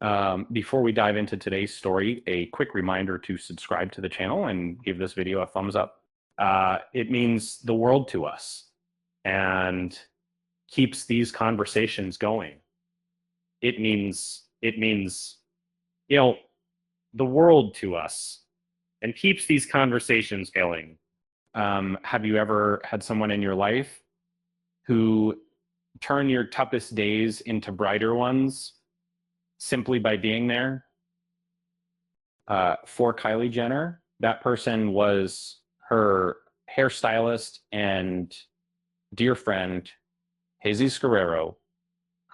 Before we dive into today's story, a quick reminder to subscribe to the channel and give this video a thumbs up. It means the world to us and keeps these conversations going. It means, you know, the world to us and keeps these conversations going. Have you ever had someone in your life who turn your toughest days into brighter ones simply by being there? For Kylie Jenner, that person was her hairstylist and dear friend, Jesus Guerrero,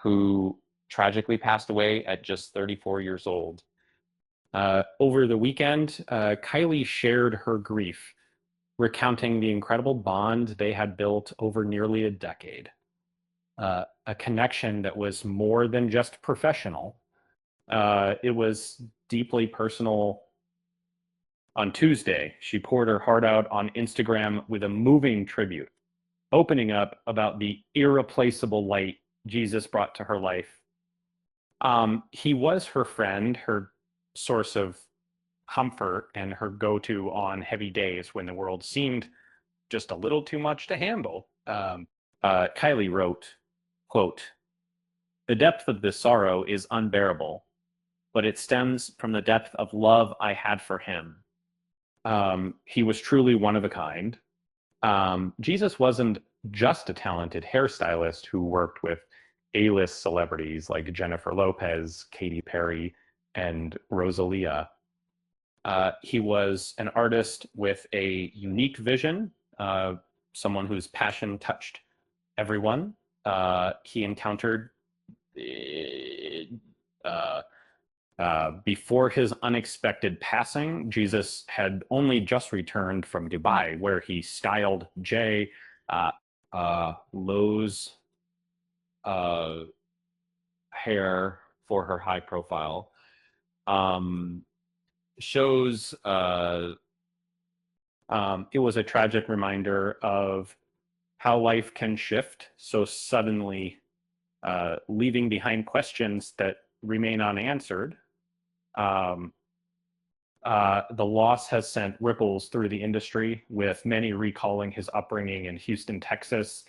who tragically passed away at just 34 years old. Over the weekend, Kylie shared her grief, recounting the incredible bond they had built over nearly a decade. A connection that was more than just professional. It was deeply personal. On Tuesday, she poured her heart out on Instagram with a moving tribute, opening up about the irreplaceable light Jesus brought to her life. He was her friend, her source of comfort, and her go-to on heavy days when the world seemed just a little too much to handle. Kylie wrote, quote, "The depth of this sorrow is unbearable, but it stems from the depth of love I had for him. He was truly one of a kind. Jesus wasn't just a talented hairstylist who worked with A-list celebrities like Jennifer Lopez, Katy Perry, and Rosalia. He was an artist with a unique vision, someone whose passion touched everyone. He encountered uh, before his unexpected passing, Jesus had only just returned from Dubai, where he styled Jay Lowe's uh, hair for her high profile. Um, shows It was a tragic reminder of how life can shift so suddenly, leaving behind questions that remain unanswered. Um, the loss has sent ripples through the industry, with many recalling his upbringing in Houston, Texas,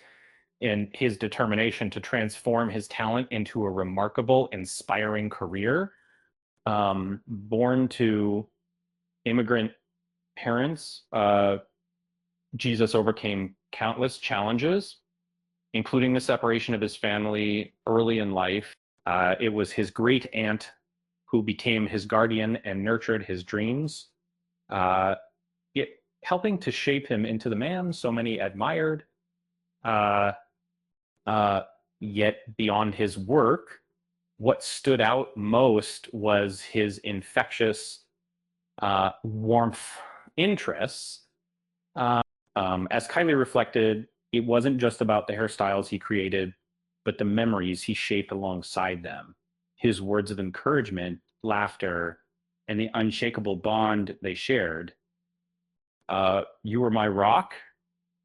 and his determination to transform his talent into a remarkable, inspiring career. Born to immigrant parents, Jesus overcame countless challenges, including the separation of his family early in life. It was his great aunt who became his guardian and nurtured his dreams, uh, helping to shape him into the man so many admired. Uh, uh, Yet, beyond his work, what stood out most was his infectious warmth interests. Uh, as Kylie reflected, it wasn't just about the hairstyles he created, but the memories he shaped alongside them. His words of encouragement, laughter, and the unshakable bond they shared. "You were my rock,"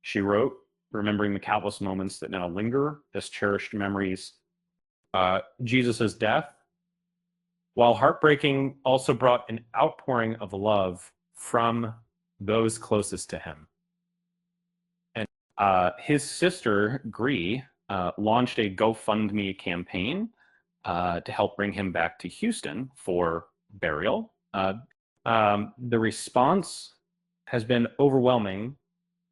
she wrote, remembering the countless moments that now linger as cherished memories. Jesus' death, while heartbreaking, also brought an outpouring of love from those closest to him. And his sister, Gree, launched a GoFundMe campaign to help bring him back to Houston for burial. The response has been overwhelming,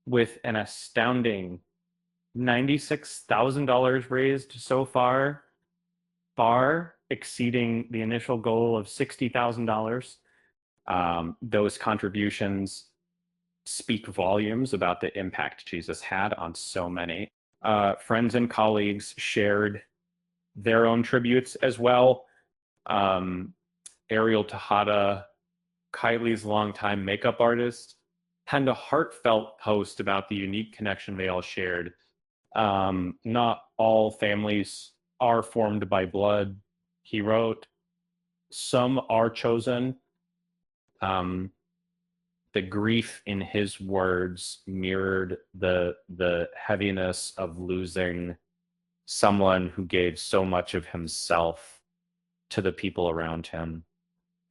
with an astounding $96,000 raised so far, far exceeding the initial goal of $60,000. Those contributions speak volumes about the impact Jesus had on so many. Friends and colleagues shared their own tributes as well. Ariel Tejada, Kylie's longtime makeup artist, penned a heartfelt post about the unique connection they all shared. "Not all families are formed by blood," he wrote. "Some are chosen." Um, the grief in his words mirrored the heaviness of losing someone who gave so much of himself to the people around him.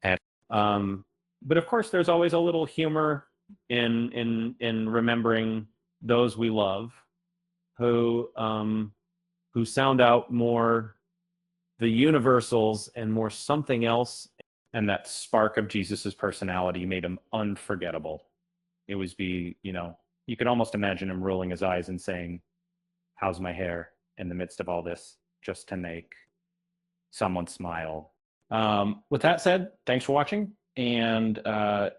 And but of course, there's always a little humor in remembering those we love, who sound out more the universals and more something else, and that spark of Jesus's personality made him unforgettable. It was you could almost imagine him rolling his eyes and saying, "How's my hair?" in the midst of all this, just to make someone smile. With that said, thanks for watching, and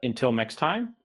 until next time,